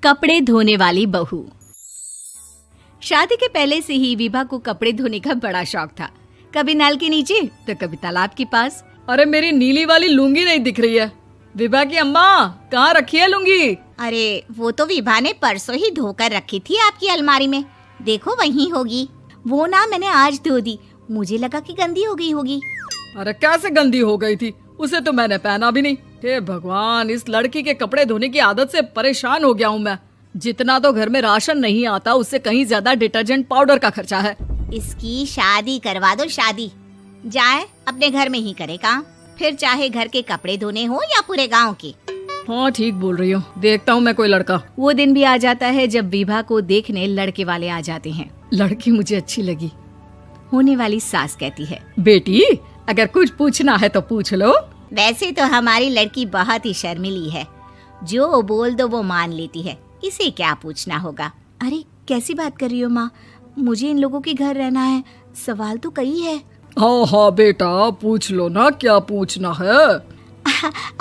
कपड़े धोने वाली बहू। शादी के पहले से ही विभा को कपड़े धोने का बड़ा शौक था। कभी नल के नीचे तो कभी तालाब के पास। अरे मेरी नीली वाली लुंगी नहीं दिख रही है। विभा की अम्मा, कहाँ रखी है लुंगी? अरे वो तो विभा ने परसों ही धोकर रखी थी आपकी अलमारी में, देखो वहीं होगी। वो ना मैंने आज धो दी, मुझे लगा कि गंदी हो गई होगी। अरे कैसे गंदी हो गई थी? उसे तो मैंने पहना भी नहीं। हे भगवान, इस लड़की के कपड़े धोने की आदत से परेशान हो गया हूँ मैं। जितना तो घर में राशन नहीं आता, उससे कहीं ज्यादा डिटर्जेंट पाउडर का खर्चा है। इसकी शादी करवा दो, शादी जाए अपने घर में ही करे काम, फिर चाहे घर के कपड़े धोने हो या पूरे गांव के। हाँ ठीक बोल रही हूँ, देखता हूँ मैं कोई लड़का। वो दिन भी आ जाता है जब विभा को देखने लड़के वाले आ जाते हैं। लड़की मुझे अच्छी लगी। होने वाली सास कहती है, बेटी अगर कुछ पूछना है तो पूछ लो। वैसे तो हमारी लड़की बहुत ही शर्मीली है, जो बोल दो वो मान लेती है, इसे क्या पूछना होगा। अरे कैसी बात कर रही हो माँ, मुझे इन लोगों के घर रहना है, सवाल तो कई है। हाँ हाँ बेटा, पूछ लो ना, क्या पूछना है।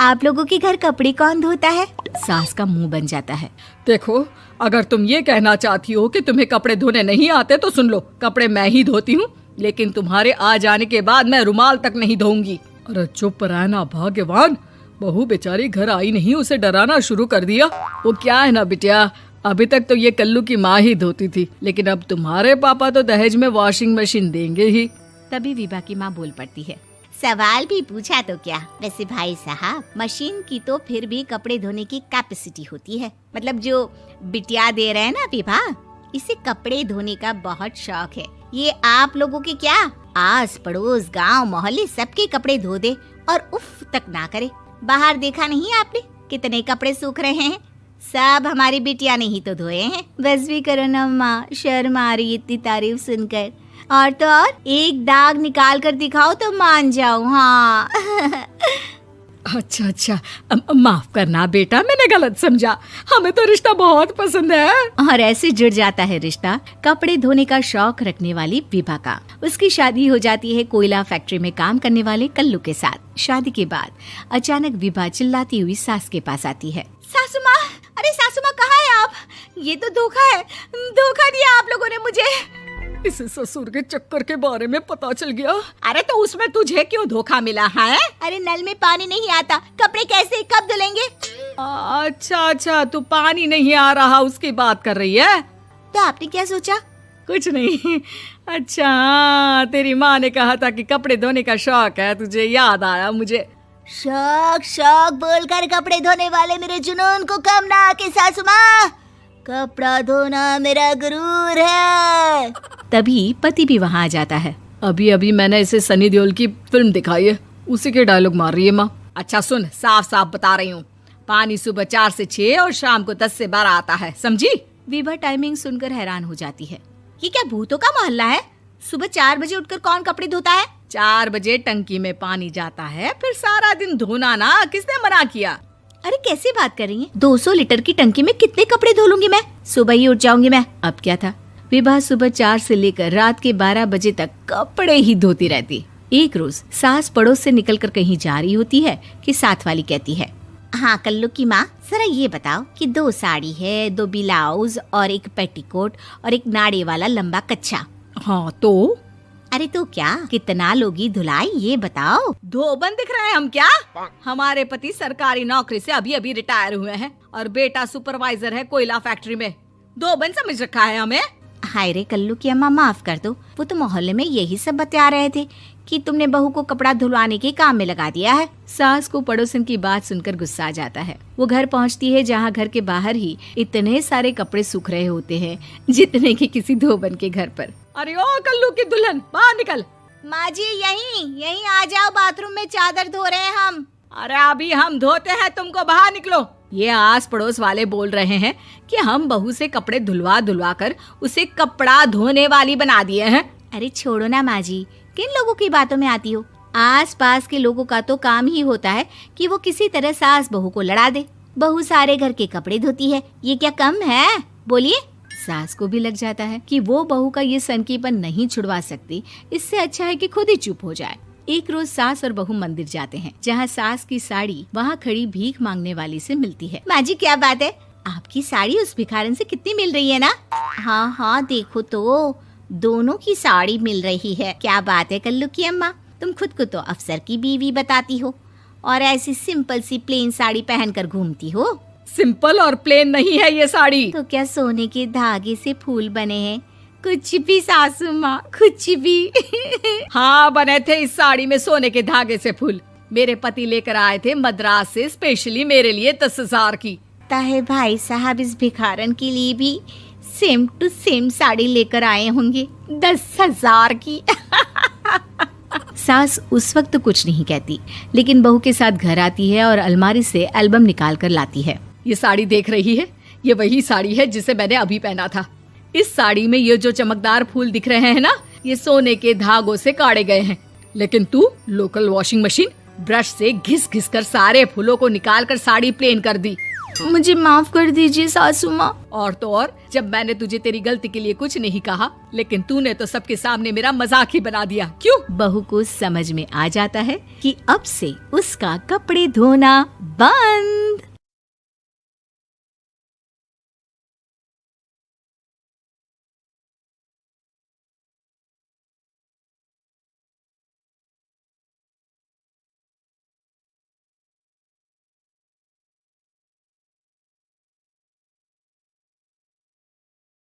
आप लोगों के घर कपड़े कौन धोता है? सास का मुंह बन जाता है। देखो, अगर तुम ये कहना चाहती हो कि तुम्हें कपड़े धोने नहीं आते तो सुन लो, कपड़े मैं ही धोती हूँ, लेकिन तुम्हारे आ जाने के बाद मैं रुमाल तक नहीं धोऊंगी। अरे चुप रहना भाग्यवान, बहू बेचारी घर आई नहीं, उसे डराना शुरू कर दिया। वो क्या है ना बिटिया, अभी तक तो ये कल्लू की माँ ही धोती थी, लेकिन अब तुम्हारे पापा तो दहेज में वॉशिंग मशीन देंगे ही। तभी विभा की माँ बोल पड़ती है, सवाल भी पूछा तो क्या। वैसे भाई साहब, मशीन की तो फिर भी कपड़े धोने की कैपेसिटी होती है। मतलब जो बिटिया दे रहे हैं ना विभा, इसे कपड़े धोने का बहुत शौक है। ये आप लोगों के क्या, आस पड़ोस गांव मोहल्ले सबके कपड़े धो दे और उफ तक ना करे। बाहर देखा नहीं आपने कितने कपड़े सूख रहे हैं? सब हमारी बिटिया ने ही तो धोए हैं। बस भी करो ना माँ, शर्म आ रही इतनी तारीफ सुनकर। और तो और एक दाग निकाल कर दिखाओ तो मान जाऊं। हाँ अच्छा, माफ करना बेटा, मैंने गलत समझा। हमें तो रिश्ता बहुत पसंद है। और ऐसे जुड़ जाता है रिश्ता कपड़े धोने का शौक रखने वाली विभा का। उसकी शादी हो जाती है कोयला फैक्ट्री में काम करने वाले कल्लू के साथ। शादी के बाद अचानक विभा चिल्लाती हुई सास के पास आती है। सासू माँ, अरे सासू माँ कहाँ है आप? ये तो धोखा है, धोखा दिया आप लोगों ने मुझे। इसे ससुर के चक्कर के बारे में पता चल गया। अरे तो उसमें तुझे क्यों धोखा मिला है? अरे नल में पानी नहीं आता, कपड़े कैसे कब धुलेंगे? अच्छा, तू पानी नहीं आ रहा उसकी बात कर रही है। तो आपने क्या सोचा? कुछ नहीं। अच्छा, तेरी माँ ने कहा था कि कपड़े धोने का शौक है तुझे, याद आया मुझे। शौक बोलकर कपड़े धोने वाले मेरे जुनून को कम ना आके सासू माँ, कपड़ा धोना मेरा गुरूर है। तभी पति भी वहाँ आ जाता है। अभी मैंने इसे सनी देओल की फिल्म दिखाई है, उसी के डायलॉग मार रही है माँ। अच्छा सुन, साफ साफ बता रही हूँ, पानी सुबह 4 से 6 और शाम को 10 से 12 आता है, समझी? विभा टाइमिंग सुनकर हैरान हो जाती है। ये क्या भूतों का मोहल्ला है? सुबह 4 बजे उठकर कौन कपड़े धोता है? 4 बजे टंकी में पानी जाता है, फिर सारा दिन धोना ना, किसने मना किया? अरे कैसी बात कर रही हैं? 200 लीटर की टंकी में कितने कपड़े धो लूंगी मैं? सुबह ही उठ जाऊंगी मैं। अब क्या था, विभा सुबह 4 से लेकर रात के 12 बजे तक कपड़े ही धोती रहती। एक रोज सास पड़ोस से निकलकर कहीं जा रही होती है कि साथ वाली कहती है, हाँ कल्लू की माँ, जरा ये बताओ कि 2 साड़ी है, 2 ब्लाउज और एक पेटीकोट और एक नाड़े वाला लंबा कच्छा। हाँ तो? अरे तो क्या, कितना लोगी धुलाई ये बताओ। धोबन दिख रहे हैं हम क्या? हमारे पति सरकारी नौकरी से अभी रिटायर हुए हैं और बेटा सुपरवाइजर है कोयला फैक्ट्री में। धोबन समझ रखा है हमें? हाय रे कल्लू की अम्मा, माफ कर दो, वो तो मोहल्ले में यही सब बता रहे थे कि तुमने बहू को कपड़ा धुलवाने के काम में लगा दिया है। सास को पड़ोसन की बात सुनकर गुस्सा आ जाता है। वो घर पहुंचती है जहां घर के बाहर ही इतने सारे कपड़े सूख रहे होते हैं जितने कि किसी धोबन के घर पर। अरे ओ कल्लू की दुल्हन, बाहर निकल। माँ जी यहीं आ जाओ, बाथरूम में चादर धो रहे हैं हम। अरे अभी हम धोते हैं, तुमको बाहर निकलो। ये आस पड़ोस वाले बोल रहे हैं कि हम बहू से कपड़े धुलवा कर उसे कपड़ा धोने वाली बना दिए हैं। अरे छोड़ो ना माँ जी, किन लोगों की बातों में आती हो? आस पास के लोगों का तो काम ही होता है कि वो किसी तरह सास बहू को लड़ा दे। बहू सारे घर के कपड़े धोती है, ये क्या कम है? बोलिए। सास को भी लग जाता है कि वो बहू का ये सनकीपन नहीं छुड़वा सकती, इससे अच्छा है कि खुद ही चुप हो जाए। एक रोज सास और बहू मंदिर जाते हैं, जहाँ सास की साड़ी वहाँ खड़ी भीख मांगने वाली से मिलती है। माँ जी क्या बात है, आपकी साड़ी उस भिखारन से कितनी मिल रही है ना? हाँ हाँ, देखो तो दोनों की साड़ी मिल रही है। क्या बात है कल्लू की अम्मा, तुम खुद को तो अफसर की बीवी बताती हो और ऐसी सिंपल सी प्लेन साड़ी पहनकर घूमती हो। सिंपल और प्लेन नहीं है ये साड़ी। तो क्या सोने के धागे से फूल बने हैं? कुछ भी सासू माँ, कुछ भी। हाँ, बने थे इस साड़ी में सोने के धागे से फूल। मेरे पति लेकर आए थे मद्रास से स्पेशली मेरे लिए 10,000 की। ताहे भाई साहब इस भिखारन के लिए भी सेम टू सेम साड़ी लेकर आए होंगे 10,000 की। सास उस वक्त तो कुछ नहीं कहती, लेकिन बहू के साथ घर आती है और अलमारी से एल्बम निकाल कर लाती है। ये साड़ी देख रही है, ये वही साड़ी है जिसे मैंने अभी पहना था। इस साड़ी में ये जो चमकदार फूल दिख रहे हैं ना, ये सोने के धागों से काढ़े गए हैं। लेकिन तू लोकल वॉशिंग मशीन ब्रश से घिस घिस कर सारे फूलों को निकाल कर साड़ी प्लेन कर दी। मुझे माफ कर दीजिए सासू माँ। और तो और, जब मैंने तुझे तेरी गलती के लिए कुछ नहीं कहा, लेकिन तूने तो सबके सामने मेरा मजाक ही बना दिया। क्यों? बहू को समझ में आ जाता है कि अब से उसका कपड़े धोना बंद।